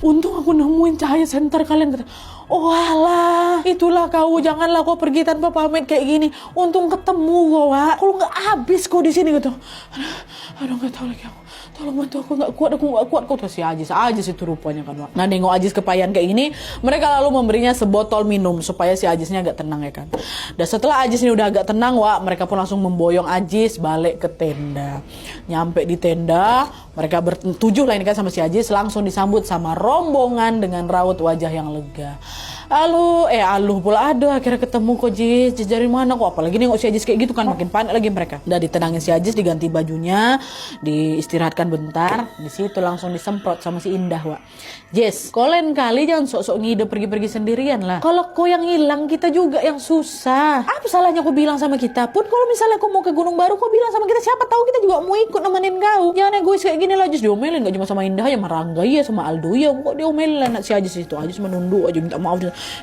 Untung aku nemuin cahaya senter kalian kata. Oh alah, itulah kau, janganlah kau pergi tanpa pamit kayak gini. Untung ketemu kau, Wak. Kalau nggak habis kau di sini gitu. Aduh nggak tahu lagi aku. Tolong bantu aku nggak kuat. Kau tuh si Ajis itu rupanya kan, Wak. Nah nengok Ajis kepayan kayak gini, mereka lalu memberinya sebotol minum supaya si Ajisnya agak tenang ya kan. Dan setelah Ajis ini udah agak tenang, Wak, mereka pun langsung memboyong Ajis balik ke tenda. Nyampe di tenda, mereka bertujuh lah ini kan sama si Ajis, langsung disambut sama rombongan dengan raut wajah yang lega. Aluh pula, aduh akhirnya ketemu kok Jis dari mana kok, apalagi nengok si Ajis kayak gitu kan, makin panik lagi mereka. Udah ditenangin si Ajis, diganti bajunya, diistirahatkan bentar, di situ langsung disemprot sama si Indah, Wak. Jis, kau lain kali jangan sok-sok ngide pergi-pergi sendirian lah. Kalau kau yang hilang, kita juga yang susah. Apa salahnya kau bilang sama kita? Pun kalau misalnya kau mau ke Gunung Baru, kau bilang sama kita, siapa tahu kita juga mau ikut nemenin kau. Jangan egois kayak gini lah, Jis diomelin gak cuma sama Indah ya, sama Rangga ya, sama Aldo ya, kok diomelin lah si Ajis itu. Ajis menunduk aja minta maaf.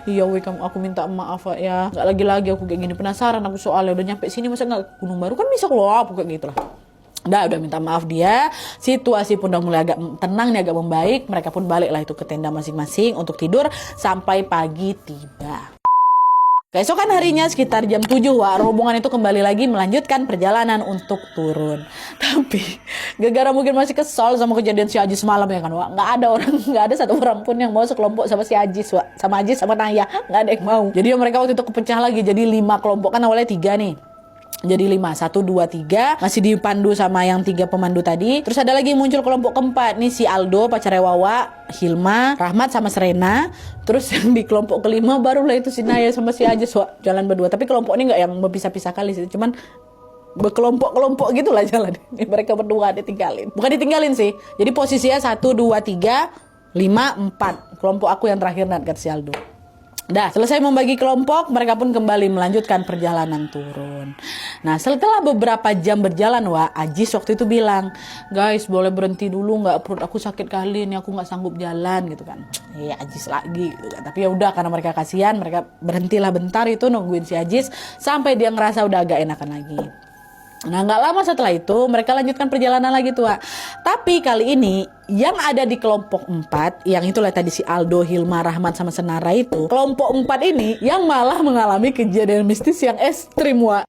Iya weh, aku minta maaf ya, nggak lagi aku kayak gini, penasaran aku soalnya udah nyampe sini masa nggak Gunung Baru, kan bisa keluar aku kayak gitu lah. Udah minta maaf dia, situasi pun udah mulai agak tenang nih, agak membaik. Mereka pun balik lah itu ke tenda masing-masing untuk tidur sampai pagi tiba. Keesokan harinya sekitar jam 7, Wak, rombongan itu kembali lagi melanjutkan perjalanan untuk turun. Tapi gara-gara mungkin masih kesal sama kejadian si Ajis semalam ya kan, Wak, nggak ada satu orang pun yang mau sekelompok sama si Ajis, Wak, sama Ajis sama Naya, nggak ada yang mau. Jadi mereka waktu itu kepecah lagi jadi 5 kelompok, kan awalnya 3 nih. Jadi 5, 1, 2, 3 masih dipandu sama yang 3 pemandu tadi. Terus ada lagi muncul kelompok keempat nih, si Aldo pacarnya Wawa, Hilma, Rahmat sama Serena. Terus yang di kelompok kelima barulah itu si Naya sama si Ajis, Wak, jalan berdua. Tapi kelompok ini nggak yang berpisah-pisah kali sih, cuman berkelompok-kelompok gitulah jalan. Mereka berdua ditinggalin, bukan ditinggalin sih, jadi posisinya 1, 2, 3, 5, 4. Kelompok aku yang terakhir, Nat, kata si Aldo. Dah, selesai membagi kelompok, mereka pun kembali melanjutkan perjalanan turun. Nah, setelah beberapa jam berjalan, Wak, Ajis waktu itu bilang, guys, boleh berhenti dulu nggak? Perut aku sakit kali nih, aku nggak sanggup jalan gitu kan. Iya, Ajis lagi gitu kan. Tapi ya udah, karena mereka kasihan, mereka berhentilah bentar itu nungguin si Ajis sampai dia ngerasa udah agak enakan lagi. Nah, nggak lama setelah itu mereka lanjutkan perjalanan lagi tuh, Wak. Tapi kali ini yang ada di kelompok 4, yang itulah tadi si Aldo, Hilma, Rahmat sama Senara itu, kelompok 4 ini yang malah mengalami kejadian mistis yang ekstrim, Wak.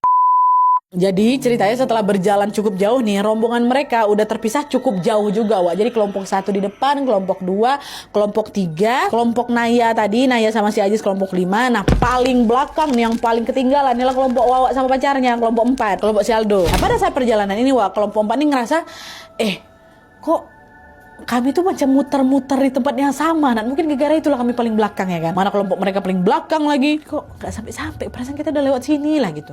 Jadi ceritanya setelah berjalan cukup jauh nih, rombongan mereka udah terpisah cukup jauh juga, Wak. Jadi kelompok 1 di depan, kelompok 2, kelompok 3, kelompok Naya tadi, Naya sama si Ajis kelompok 5. Nah, paling belakang nih, yang paling ketinggalan inilah kelompok Wawa sama pacarnya, kelompok 4, kelompok si Aldo. Nah, pada saat perjalanan ini, Wak, kelompok 4 ini ngerasa, kok kami tuh macam muter-muter di tempat yang sama. Nah, mungkin gara-gara itulah kami paling belakang ya kan. Mana kelompok mereka paling belakang lagi, kok gak sampai-sampai, perasaan kita udah lewat sini lah gitu.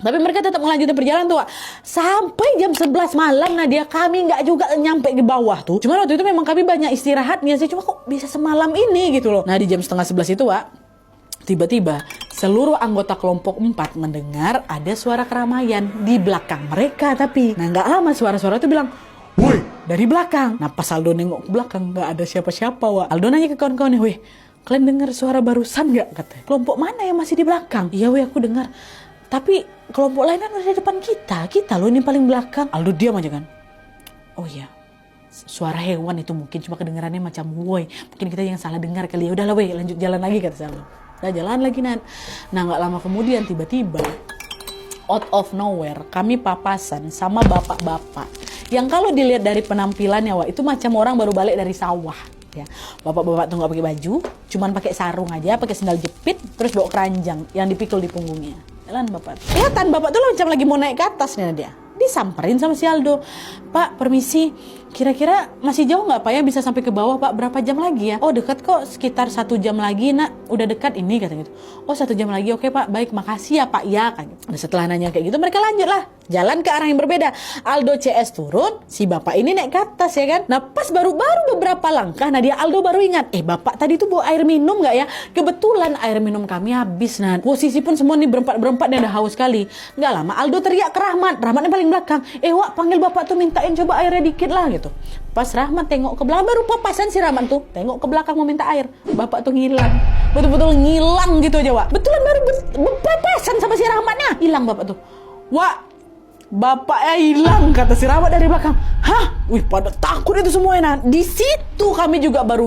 Tapi mereka tetap melanjutkan perjalanan tuh, Wak. Sampai jam 11 malam, Nadia, kami nggak juga nyampe di bawah tuh. Cuma waktu itu memang kami banyak istirahatnya sih. Cuma kok bisa semalam ini gitu loh. Nah, di jam setengah 11 itu, Wak, tiba-tiba seluruh anggota kelompok 4 mendengar ada suara keramaian di belakang mereka. Tapi, nah nggak lama suara-suara itu bilang, woi, dari belakang. Nah, pas Aldo nengok ke belakang, nggak ada siapa-siapa, Wak. Aldo nanya ke kawan-kawannya, weh, kalian dengar suara barusan nggak? Katanya. Kelompok mana yang masih di belakang? Iya, weh, aku dengar. Tapi kelompok lain kan udah di depan kita loh ini paling belakang. Aldo diam aja kan. Oh iya, suara hewan itu mungkin cuma kedengarannya macam woi. Mungkin kita yang salah dengar kali ya. Udahlah weh, lanjut jalan lagi kata Aldo. Nah, jalan lagi Nan. Nah, nggak lama kemudian tiba-tiba out of nowhere kami papasan sama bapak-bapak yang kalau dilihat dari penampilannya, Wak, itu macam orang baru balik dari sawah. Ya, bapak-bapak tuh nggak pakai baju, cuman pakai sarung aja, pakai sandal jepit, terus bawa keranjang yang dipikul di punggungnya. Jalan bapak. Kelihatan bapak tuh macam lagi mau naik ke atas nih dia. Disamperin sama si Aldo. Pak, permisi. Kira-kira masih jauh nggak Pak ya bisa sampai ke bawah Pak? Berapa jam lagi ya? Oh dekat kok, sekitar 1 jam lagi Nak. Udah dekat ini kata gitu. Oh 1 jam lagi, oke Pak. Baik, makasih ya Pak ya. Kan gitu. Nah, setelah nanya kayak gitu mereka lanjut lah. Jalan ke arah yang berbeda. Aldo CS turun, si bapak ini naik ke atas ya kan. Nah pas baru beberapa langkah, nah dia Aldo baru ingat. Bapak tadi tuh bawa air minum nggak ya? Kebetulan air minum kami habis. Nah posisi pun semua nih berempat nih udah haus sekali. Nggak lama Aldo teriak ke Rahmat. Rahmatnya paling belakang. Wak panggil bapak tuh mintain coba airnya dikit lah gitu. Pas Rahmat tengok ke belakang, baru papasan si Rahmat tuh tengok ke belakang mau minta air. Bapak tuh ngilang. Betul-betul ngilang gitu aja Wak. Betulan baru papasan sama si Rahmatnya. Hilang bapak tuh. Wak, bapaknya hilang, kata si Rawat dari belakang. Hah? Wih, pada takut itu semuanya. Nah, di situ kami juga baru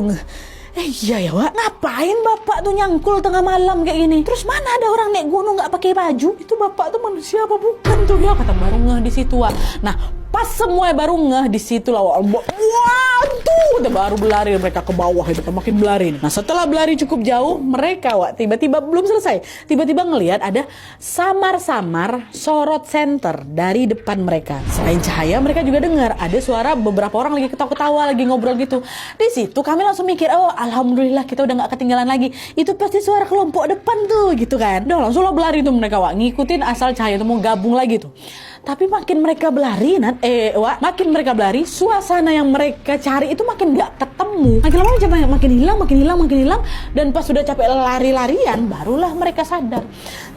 iya ya Wak, ngapain bapak tuh nyangkul tengah malam kayak gini? Terus mana ada orang naik gunung nggak pakai baju? Itu bapak tuh manusia apa bukan tuh ya? Kata baru ngeh di situ Wak. Nah, pas semuanya baru ngeh di situ lah Wak. Wah, tuh udah baru berlari mereka ke bawah itu kan, makin berlari. Nah, setelah berlari cukup jauh, mereka Wak tiba-tiba belum selesai. Tiba-tiba ngelihat ada samar-samar sorot senter dari depan mereka. Selain cahaya, mereka juga dengar ada suara beberapa orang lagi ketawa-ketawa, lagi ngobrol gitu. Di situ kami langsung mikir, oh alhamdulillah kita udah gak ketinggalan lagi. Itu pasti suara kelompok depan tuh gitu kan. Udah langsung lah berlari tuh mereka Wak, ngikutin asal cahaya tuh mau gabung lagi tuh. Tapi makin mereka berlari, makin mereka berlari, suasana yang mereka cari itu makin gak ketemu. Makin lama makin hilang. Dan pas sudah capek lari-larian, barulah mereka sadar.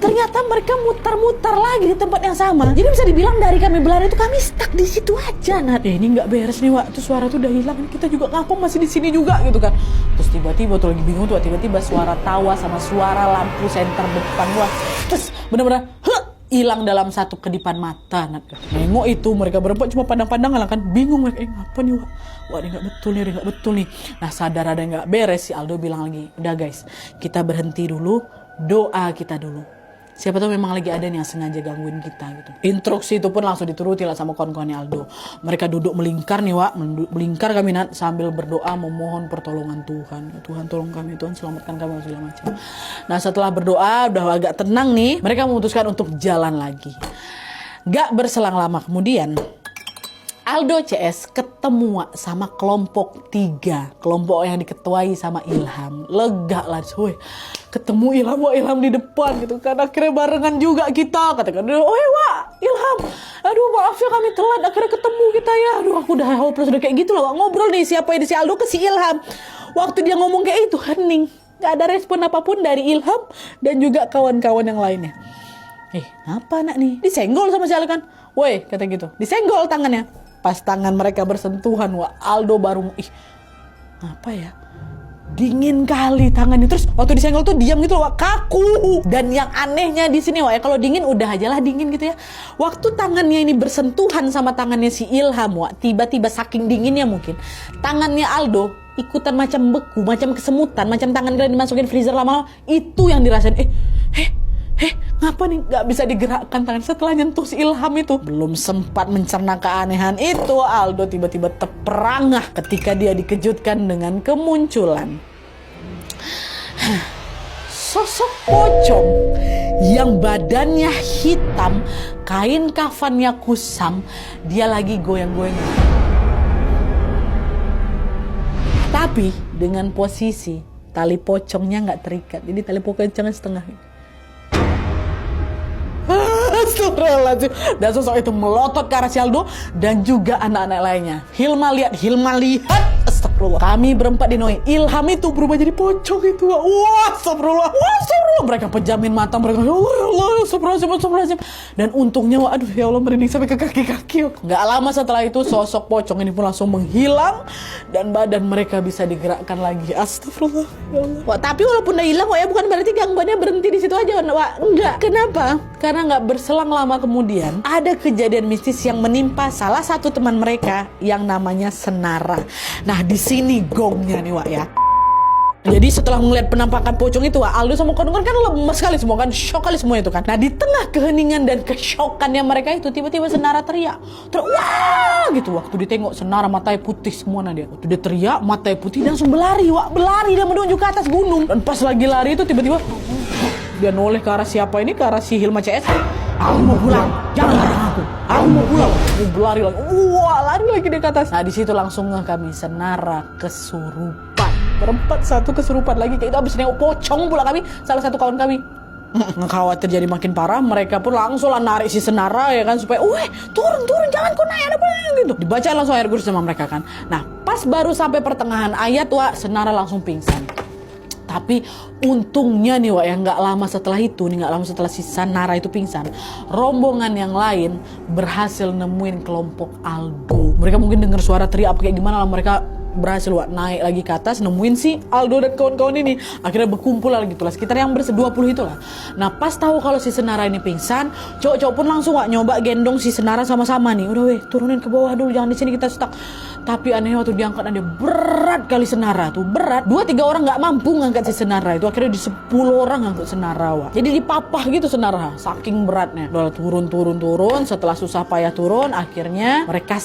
Ternyata mereka mutar-mutar lagi di tempat yang sama. Jadi bisa dibilang dari kami berlari itu kami stuck di situ aja, Nat. Ini nggak beres nih, Wak. Tuh suara tuh udah hilang. Kita juga ngapa masih di sini juga gitu kan. Terus tiba-tiba tuh lagi bingung tuh, tiba-tiba suara tawa sama suara lampu senter depan gua. Terus bener-bener hilang dalam satu kedipan mata. Nengok itu mereka berempat cuma pandang-pandangan lah kan, bingung mereka, ngapa nih Wak? Wah, ini nggak betul nih. Nah, sadar ada nggak beres, si Aldo bilang lagi, udah guys, kita berhenti dulu, doa kita dulu. Siapa tahu memang lagi ada nih yang sengaja gangguin kita gitu. Instruksi itu pun langsung dituruti lah sama kawan-kawannya Aldo. Mereka duduk melingkar nih Wak, melingkar kami Nat, sambil berdoa memohon pertolongan Tuhan. Tuhan tolong kami, Tuhan selamatkan kami segala macam. Nah, setelah berdoa udah agak tenang nih, mereka memutuskan untuk jalan lagi. Gak berselang lama kemudian, Aldo CS ketemu sama kelompok 3. Kelompok yang diketuai sama Ilham. Lega lah, ketemu Ilham di depan gitu kan. Akhirnya barengan juga kita. Katakan, oh ya Wak, Ilham, aduh maaf ya kami telat, akhirnya ketemu kita ya. Aduh aku udah hopeless, udah kayak gitu lah Wak. Ngobrol nih siapa ini, si Aldo ke si Ilham. Waktu dia ngomong kayak itu, hening. Gak ada respon apapun dari Ilham dan juga kawan-kawan yang lainnya. Apa anak nih? Disenggol sama si Aldo kan. Woi, kata gitu. Disenggol tangannya. Pas tangan mereka bersentuhan, Wak, Aldo baru, apa ya? Dingin kali tangannya. Terus waktu disenggol tuh diam gitu loh Wak, kaku. Dan yang anehnya di sini Wak, ya kalau dingin udah aja lah dingin gitu ya. Waktu tangannya ini bersentuhan sama tangannya si Ilham Wak, tiba-tiba saking dinginnya mungkin tangannya Aldo ikutan macam beku, macam kesemutan, macam tangan kalian dimasukin freezer lama-lama. Itu yang dirasain. Ngapa nih gak bisa digerakkan tangan setelah nyentuh si Ilham itu? Belum sempat mencerna keanehan itu, Aldo tiba-tiba terperangah ketika dia dikejutkan dengan kemunculan sosok pocong yang badannya hitam, kain kafannya kusam, dia lagi goyang-goyang. Tapi dengan posisi tali pocongnya gak terikat, jadi tali pocongnya setengah. Astagfirullahaladzim. Dan sosok itu melotot ke arah si Aldo dan juga anak-anak lainnya. Hilma lihat. Astagfirullah. Kami berempat dinoing. Ilham itu berubah jadi pocong itu. Wah, astagfirullah. Mereka pejamin mata mereka. Ya Allah, astagfirullahaladzim. Dan untungnya, aduh ya Allah, merinding sampai ke kaki-kaki. Gak lama setelah itu sosok pocong ini pun langsung menghilang dan badan mereka bisa digerakkan lagi. Astagfirullah. Ya Allah. Wah, tapi walaupun udah hilang, ya bukan berarti gangguannya berhenti di situ aja. Wah, enggak. Kenapa? Karena nggak berselang lama kemudian ada kejadian mistis yang menimpa salah satu teman mereka yang namanya Senara. Nah, di sini gongnya nih Wak ya. Jadi setelah melihat penampakan pocong itu Wak, Aldo sama kawan-kawan kan lemas sekali semua kan, shock kali semua itu kan. Nah, di tengah keheningan dan kesyokannya mereka itu tiba-tiba Senara teriak. Wah gitu, waktu ditengok Senara matanya putih semua. Nah, dia waktu dia teriak matanya putih dan langsung berlari Wak, dia menuju ke atas gunung. Dan pas lagi lari itu tiba-tiba dia noleh ke arah siapa ini, ke arah si Hilma CS. Aku mau pulang, jangan larang aku. Aku mau pulang. Berlari lagi. Wah, lari lagi dia ke atas. Nah, di situ langsung kami Senara kesurupan. Berempat satu kesurupan lagi kayak itu, habis nengok pocong pula kami, salah satu kawan kami. Khawatir jadi makin parah, mereka pun langsung lah narik si Senara ya kan, supaya turun jangan kau naik, ada apa gitu. Dibaca langsung ayat kursi sama mereka kan. Nah, pas baru sampai pertengahan ayat Wak, Senara langsung pingsan. Tapi untungnya nih Wak, yang gak lama setelah itu nih, gak lama setelah si Senara itu pingsan, rombongan yang lain berhasil nemuin kelompok Aldo. Mereka mungkin dengar suara teriak kayak gimana lah, mereka berhasil Wak naik lagi ke atas, nemuin si Aldo dan kawan-kawan ini. Akhirnya berkumpul lah gitu lah, sekitar yang 20 itulah. Nah pas tahu kalau si Senara ini pingsan, cowok-cowok pun langsung Wak nyoba gendong si Senara sama-sama nih. Udah weh, turunin ke bawah dulu, jangan di sini kita stuck. Tapi aneh waktu diangkat ada berat kali Senara tuh, berat. 2-3 orang nggak mampu ngangkat si Senara itu, akhirnya di 10 orang ngangkut Senara Wak. Jadi dipapah gitu Senara, saking beratnya. Udah turun. Setelah susah payah turun, akhirnya mereka